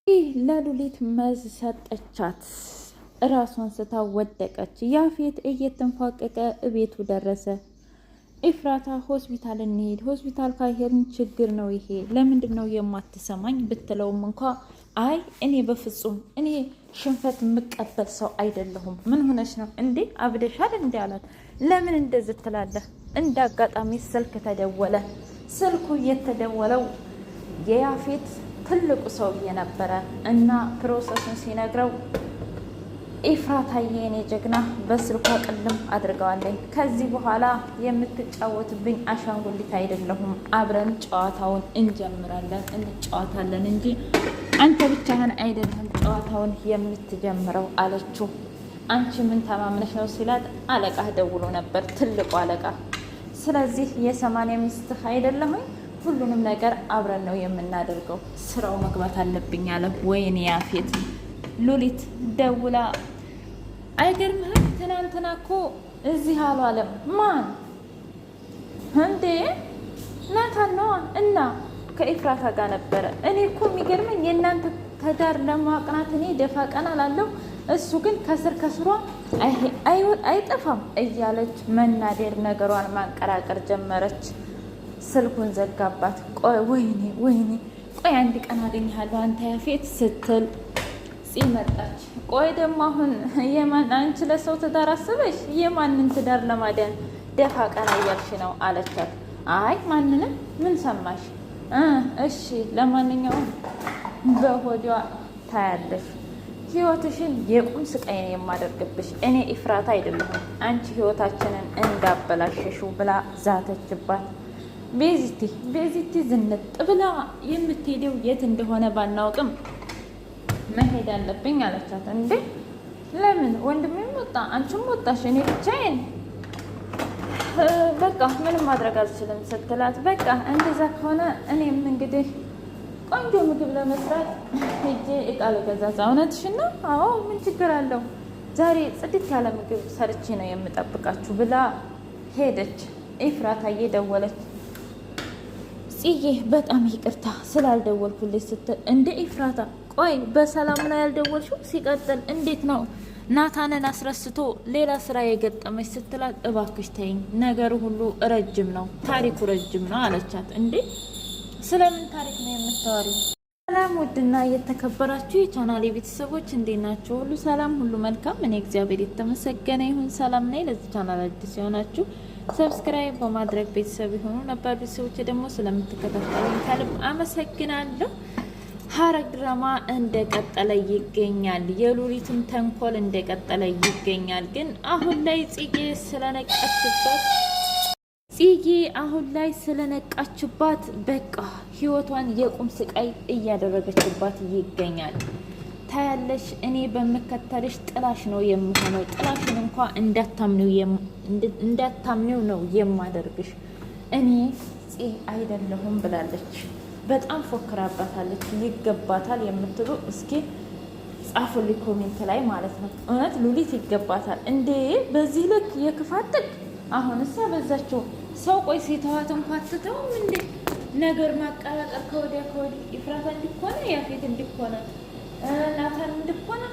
ይህ ለሉሊት መዝ ሰጠቻት። እራሷን ስታ ወደቀች። ያፌት እየተንፏቀቀ እቤቱ ደረሰ። ኤፍራታ ሆስፒታል እንሂድ፣ ሆስፒታል ካሄድን ችግር ነው ይሄ፣ ለምንድን ነው የማትሰማኝ ብትለውም እንኳ አይ እኔ በፍጹም እኔ ሽንፈት የምቀበል ሰው አይደለሁም። ምን ሆነች ነው እንዴ አብደሻል እንዲ አላት። ለምን እንደዚህ ትላለህ? እንደ አጋጣሚ ስልክ ተደወለ። ስልኩ የተደወለው የያፌት ትልቁ ሰውዬ ነበረ እና ፕሮሰሱን ሲነግረው ኤፍራታዬ የኔ ጀግና በስልኳ ቅልም አድርገዋለኝ። ከዚህ በኋላ የምትጫወትብኝ አሻንጉሊት አይደለሁም። አብረን ጨዋታውን እንጫወታለን እንጂ አንተ ብቻህን አይደለም ጨዋታውን የምትጀምረው አለችው። አንቺ ምን ተማምነሽ ነው ሲላት አለቃ ደውሎ ነበር፣ ትልቁ አለቃ። ስለዚህ የ80 ሚስትህ አይደለሁኝ፣ ሁሉንም ነገር አብረን ነው የምናደርገው፣ ስራው መግባት አለብኝ አለ። ወይኔ ያፌት። ሉሊት ደውላ አይገርምህም? ትናንትና እኮ እዚህ አልዋለም። ማን እንዴ? ናታን ነዋ። እና ከኤፍራታ ጋር ነበረ። እኔ እኮ የሚገርመኝ የእናንተ ትዳር ለማቅናት እኔ ደፋ ቀና ላለሁ፣ እሱ ግን ከስር ከስሯ አይጠፋም እያለች መናደር፣ ነገሯን ማንቀራቀር ጀመረች። ስልኩን ዘጋባት። ቆይ ወይኔ ቆይ አንድ ቀን አገኘሃለሁ አንተ ያፌት ስትል መጣች። ቆይ ደግሞ አሁን የማን አንቺ ለሰው ትዳር አስበሽ የማንን ትዳር ለማዳን ደፋ ቀና እያልሽ ነው አለቻት። አይ ማንንም። ምን ሰማሽ? እሺ ለማንኛውም በሆዷ ታያለሽ፣ ህይወትሽን የቁም ስቃይ ነው የማደርግብሽ። እኔ ኤፍራታ አይደለሁም አንቺ ህይወታችንን እንዳበላሸሽው ብላ ዛተችባት። ቤዚቲ ዝንጥ ብላ የምትሄደው የት እንደሆነ ባናውቅም መሄድ አለብኝ አለቻት። እንዴ ለምን? ወንድሜም ወጣ አንቺም ወጣሽ፣ እኔ ብቻዬን በቃ ምንም ማድረግ አልችልም ስትላት፣ በቃ እንደዛ ከሆነ እኔም እንግዲህ ቆንጆ ምግብ ለመስራት ሄጄ እቃ ልገዛዛ። እውነትሽን ነው? አዎ ምን ችግር አለው? ዛሬ ጽድት ያለ ምግብ ሰርቼ ነው የምጠብቃችሁ ብላ ሄደች። ኤፍራታዬ ደወለች። ጽዬ በጣም ይቅርታ ስላልደወልኩልሽ ስትል፣ እንደ ኤፍራታ ቆይ በሰላም ነው ያልደወልሽው? ሲቀጥል እንዴት ነው ናታንን አስረስቶ ሌላ ስራ የገጠመች ስትላት፣ እባክሽ ተይኝ፣ ነገሩ ሁሉ ረጅም ነው፣ ታሪኩ ረጅም ነው አለቻት። እንዴ ስለምን ታሪክ ነው የምታወሪው? ሰላም ውድና የተከበራችሁ የቻናሌ ቤተሰቦች እንዴት ናቸው? ሁሉ ሰላም፣ ሁሉ መልካም። እኔ እግዚአብሔር የተመሰገነ ይሁን ሰላም ነኝ። ለዚህ ቻናል አዲስ የሆናችሁ ሰብስክራይብ በማድረግ ቤተሰብ የሆኑ ነበር ቤተሰቦች ደግሞ ስለምትከታተሉኝ ከልብ አመሰግናለሁ። ሐረግ ድራማ እንደቀጠለ ይገኛል። የሉሊትም ተንኮል እንደቀጠለ ይገኛል። ግን አሁን ላይ ጽጌ ስለነቃችባት በቃ ህይወቷን የቁም ስቃይ እያደረገችባት ይገኛል። ታያለሽ፣ እኔ በመከተልሽ ጥላሽ ነው የምሆነው፣ ጥላሽን እንኳ እንዳታምኒው ነው የማደርግሽ፣ እኔ ጽጌ አይደለሁም ብላለች። በጣም ፎክራባታለች። ይገባታል የምትሉ እስኪ ጻፉልኝ ኮሜንት ላይ ማለት ነው። እውነት ሉሊት ይገባታል እንዴ? በዚህ ልክ የክፋት ጥግ አሁንሳ በዛቸው። ሰው ቆይ ሲተዋት እንኳን ትተውም እንዴ? ነገር ማቀላቀል ከወዲያ ከወዲህ ኤፍራታ እንዲኮነ ያፌት እንዲኮነ ናታን እንዲኮነ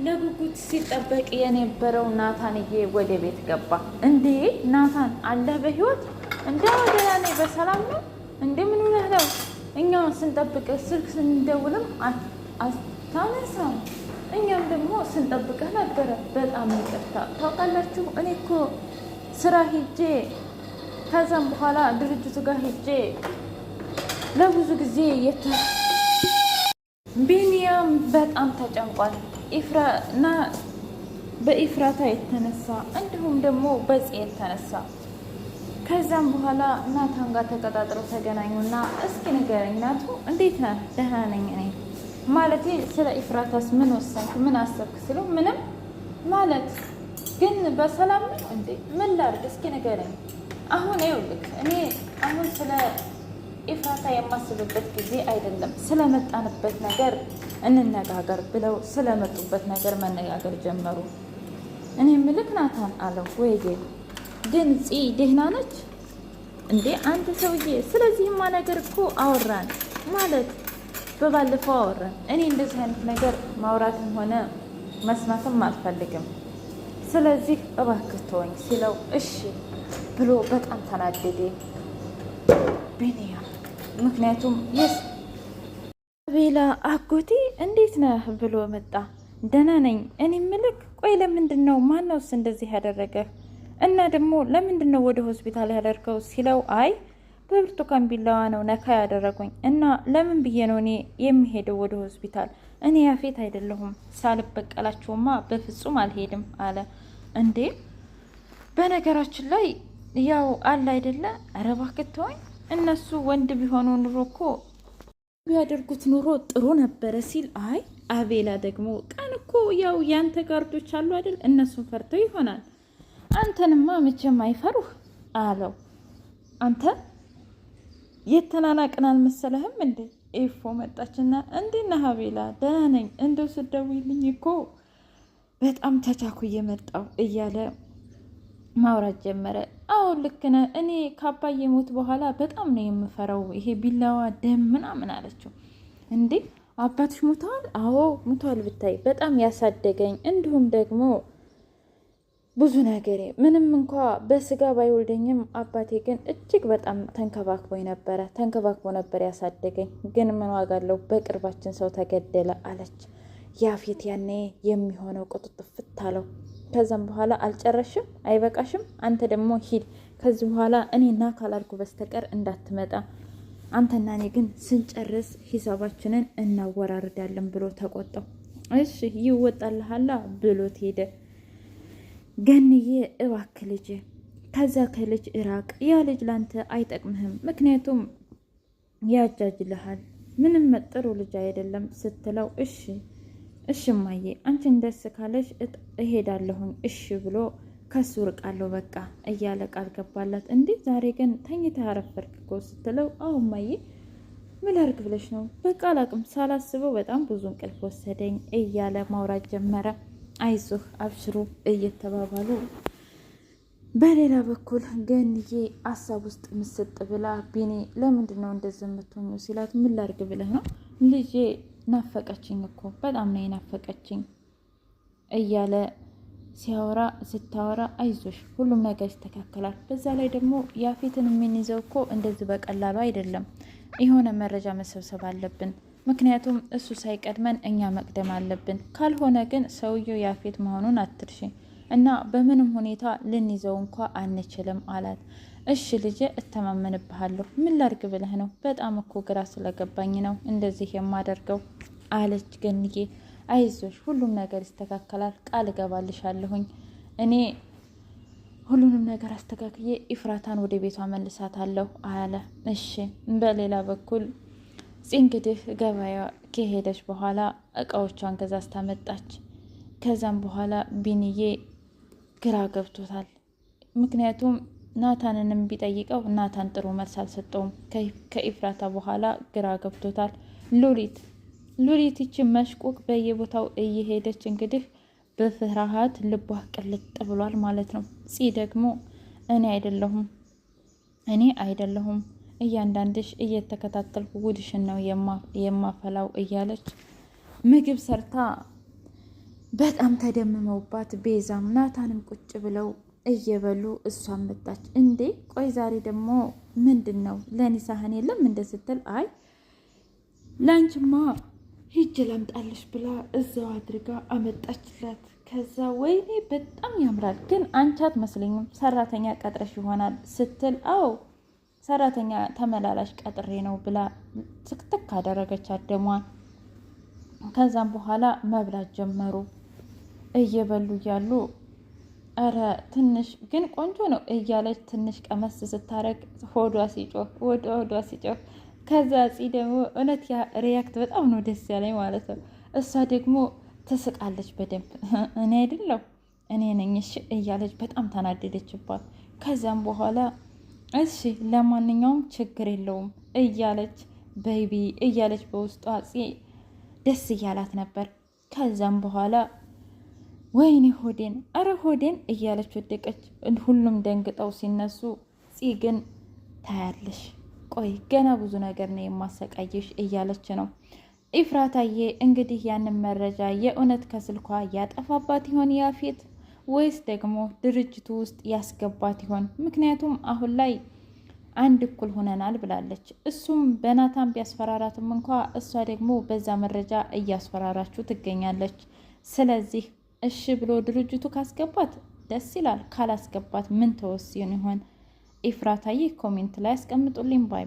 ለጉጉት ሲጠበቅ የነበረው ናታንዬ ወደ ቤት ገባ። እንዴ ናታን አለ በህይወት እንደ ወደላ ነኝ በሰላም ነው እንደ ምን ሆነህ ነው? እኛ ስንጠብቅ ስልክ ስንደውልም አታነሳም። እኛም ደግሞ ስንጠብቅህ ነበረ። በጣም ይቅርታ ታውቃላችሁ፣ እኔ እኮ ስራ ሄጄ ከዛም በኋላ ድርጅቱ ጋር ሄጄ ለብዙ ጊዜ ቢኒያም በጣም ተጨንቋል። በኤፍራታ የተነሳ እንዲሁም ደግሞ በጽ የተነሳ ከዛም በኋላ ናታን ጋር ተቀጣጥረው ተገናኙና እስኪ ንገረኝ ናቱ እንዴት ነህ? ደህና ነኝ እኔ ማለቴ ስለ ኤፍራታስ ምን ወሰንክ? ምን አሰብክ? ስለው ምንም ማለት ግን በሰላም ነው እንዴ? ምን ላድርግ እስኪ ንገረኝ። አሁን ይኸውልህ እኔ አሁን ስለ ኤፍራታ የማስብበት ጊዜ አይደለም፣ ስለመጣንበት ነገር እንነጋገር ብለው ስለመጡበት ነገር መነጋገር ጀመሩ። እኔ ምልክ ናታን አለው ወይ ግን ጽ ደህና ነች እንዴ አንተ ሰውዬ? ስለዚህማ ነገር እኮ አወራን ማለት በባለፈው አወራን። እኔ እንደዚህ አይነት ነገር ማውራትም ሆነ መስማትም አልፈልግም። ስለዚህ እባክህ ተወኝ ሲለው እሺ ብሎ በጣም ተናደደ ቢኒያም። ምክንያቱም ቤላ አጎቴ እንዴት ነህ ብሎ መጣ። ደህና ነኝ። እኔ ምልክ ቆይ ለምንድን ነው ማነውስ እንደዚህ ያደረገህ? እና ደግሞ ለምንድን ነው ወደ ሆስፒታል ያደርገው ሲለው አይ በብርቱካን ቢላዋ ነው ነካ ያደረጉኝ እና ለምን ብዬ ነው እኔ የሚሄደው ወደ ሆስፒታል? እኔ ያፌት አይደለሁም። ሳልበቀላቸውማ በፍጹም አልሄድም አለ። እንዴ በነገራችን ላይ ያው አለ አይደለ? ኧረ እባክህ ተወኝ። እነሱ ወንድ ቢሆኑ ኑሮ እኮ ቢያደርጉት ኑሮ ጥሩ ነበረ ሲል አይ አቤላ ደግሞ ቀን እኮ ያው ያንተ ጋርዶች አሉ አይደል? እነሱን ፈርተው ይሆናል። አንተንማ መቼም አይፈሩህ አለው። አንተ የተናናቅን አልመሰለህም እንዴ? ኤፎ መጣችና እንዴት ነህ አቤላ? ደህና ነኝ። እንደው ስትደውይልኝ እኮ በጣም ተቻኩዬ መጣሁ እያለ ማውራት ጀመረ። አዎ ልክ ነህ። እኔ ከአባዬ ሞት በኋላ በጣም ነው የምፈራው ይሄ ቢላዋ ደም ምናምን አለችው። እንዴ አባትሽ ሞተዋል? አዎ ሞተዋል። ብታይ በጣም ያሳደገኝ እንዲሁም ደግሞ ብዙ ነገሬ ምንም እንኳ በስጋ ባይወልደኝም አባቴ ግን እጅግ በጣም ተንከባክቦ ነበር ያሳደገኝ። ግን ምን ዋጋ አለው በቅርባችን ሰው ተገደለ አለች። ያፌት ያኔ የሚሆነው ቁጥጥፍት አለው። ከዛም በኋላ አልጨረሽም? አይበቃሽም? አንተ ደግሞ ሂድ። ከዚህ በኋላ እኔና ካላልኩ በስተቀር እንዳትመጣ። አንተና እኔ ግን ስንጨርስ ሂሳባችንን እናወራርዳለን ብሎ ተቆጣው። እሺ ይወጣልሃላ ብሎት ሄደ። ገንዬ እባክህ ልጅ ከዛ ከልጅ እራቅ። ያ ልጅ ላንተ አይጠቅምህም። ምክንያቱም ያጃጅልሃል። ምንም ጥሩ ልጅ አይደለም ስትለው እሺ እማዬ አንቺን ደስ ካለሽ እሄዳለሁኝ እሺ ብሎ ከሱ ርቃለሁ በቃ እያለ ቃል ገባላት። እንዴ ዛሬ ግን ተኝተህ አረፈርክ እኮ ስትለው አዎ እማዬ ምን ላድርግ ብለሽ ነው? በቃ አላቅም ሳላስበው በጣም ብዙ እንቅልፍ ወሰደኝ እያለ ማውራት ጀመረ። አይዞህ አብሽሩ እየተባባሉ በሌላ በኩል ገንዬ ሀሳብ ውስጥ ምስጥ ብላ ቢኒ ለምንድን ነው እንደዚህ የምትሆኙ ሲላት ምን ላድርግ ብለህ ነው? ልጄ ናፈቀችኝ እኮ በጣም ነው የናፈቀችኝ እያለ ስታወራ አይዞሽ ሁሉም ነገር ይስተካከላል። በዛ ላይ ደግሞ ያፌትን የምንይዘው እኮ እንደዚህ በቀላሉ አይደለም። የሆነ መረጃ መሰብሰብ አለብን። ምክንያቱም እሱ ሳይቀድመን እኛ መቅደም አለብን። ካልሆነ ግን ሰውየው ያፌት መሆኑን አትርሺ እና በምንም ሁኔታ ልንይዘው እንኳ አንችልም አላት። እሺ ልጄ እተማመንብሃለሁ። ምን ላድርግ ብለህ ነው? በጣም እኮ ግራ ስለገባኝ ነው እንደዚህ የማደርገው አለች ገንዬ። አይዞሽ ሁሉም ነገር ይስተካከላል፣ ቃል እገባልሻለሁኝ። እኔ ሁሉንም ነገር አስተካክዬ ኢፍራታን ወደ ቤቷ መልሳታለሁ አለ። እሺ በሌላ በኩል እንግዲህ ገበያ ከሄደች በኋላ እቃዎቿን ገዛዝታ መጣች። ከዛም በኋላ ቢንዬ ግራ ገብቶታል። ምክንያቱም ናታንንም ቢጠይቀው ናታን ጥሩ መልስ አልሰጠውም። ከኢፍራታ በኋላ ግራ ገብቶታል። ሉሊት ይቺ መሽቁቅ በየቦታው እየሄደች እንግዲህ በፍርሃት ልቧ ቅልጥ ብሏል ማለት ነው። ፂ ደግሞ እኔ አይደለሁም እያንዳንድሽ እየተከታተልኩ ጉድሽን ነው የማፈላው እያለች ምግብ ሰርታ በጣም ተደምመውባት ቤዛም ናታንም ቁጭ ብለው እየበሉ እሷን መጣች። እንዴ ቆይ ዛሬ ደግሞ ምንድን ነው ለእኔ ሳህን የለም እንደ ስትል አይ ላንችማ ሂጅ ላምጣልሽ ብላ እዛው አድርጋ አመጣችላት። ከዛ ወይኔ በጣም ያምራል፣ ግን አንቺ አትመስለኝም ሰራተኛ ቀጥረሽ ይሆናል ስትል አዎ ሰራተኛ ተመላላሽ ቀጥሬ ነው ብላ ትክትክ አደረገቻት ደሟን። ከዛም በኋላ መብላት ጀመሩ። እየበሉ እያሉ ኧረ ትንሽ ግን ቆንጆ ነው እያለች ትንሽ ቀመስ ስታረግ ሆዷ ሲጮህ ከዛ ፂ ደግሞ እውነት ያ ሪያክት በጣም ነው ደስ ያለኝ ማለት ነው። እሷ ደግሞ ትስቃለች በደንብ እኔ አይደለሁ እኔ ነኝ እሺ እያለች በጣም ተናደደችባት። ከዛም በኋላ እሺ ለማንኛውም ችግር የለውም እያለች ቤቢ እያለች በውስጧ ፂ ደስ እያላት ነበር። ከዛም በኋላ ወይኔ ሆዴን አረ ሆዴን እያለች ወደቀች። ሁሉም ደንግጠው ሲነሱ ፂ ግን ታያለሽ ቆይ ገና ብዙ ነገር ነው የማሰቃይሽ እያለች ነው። ኢፍራታዬ እንግዲህ ያንን መረጃ የእውነት ከስልኳ ያጠፋባት ይሆን ያፌት ወይስ ደግሞ ድርጅቱ ውስጥ ያስገባት ይሆን? ምክንያቱም አሁን ላይ አንድ እኩል ሆነናል ብላለች። እሱም በናታን ቢያስፈራራትም እንኳ እሷ ደግሞ በዛ መረጃ እያስፈራራችሁ ትገኛለች። ስለዚህ እሺ ብሎ ድርጅቱ ካስገባት ደስ ይላል፣ ካላስገባት ምን ተወስን ይሆን? ኢፍራታዬ ኮሜንት ላይ አስቀምጡልኝ ባይ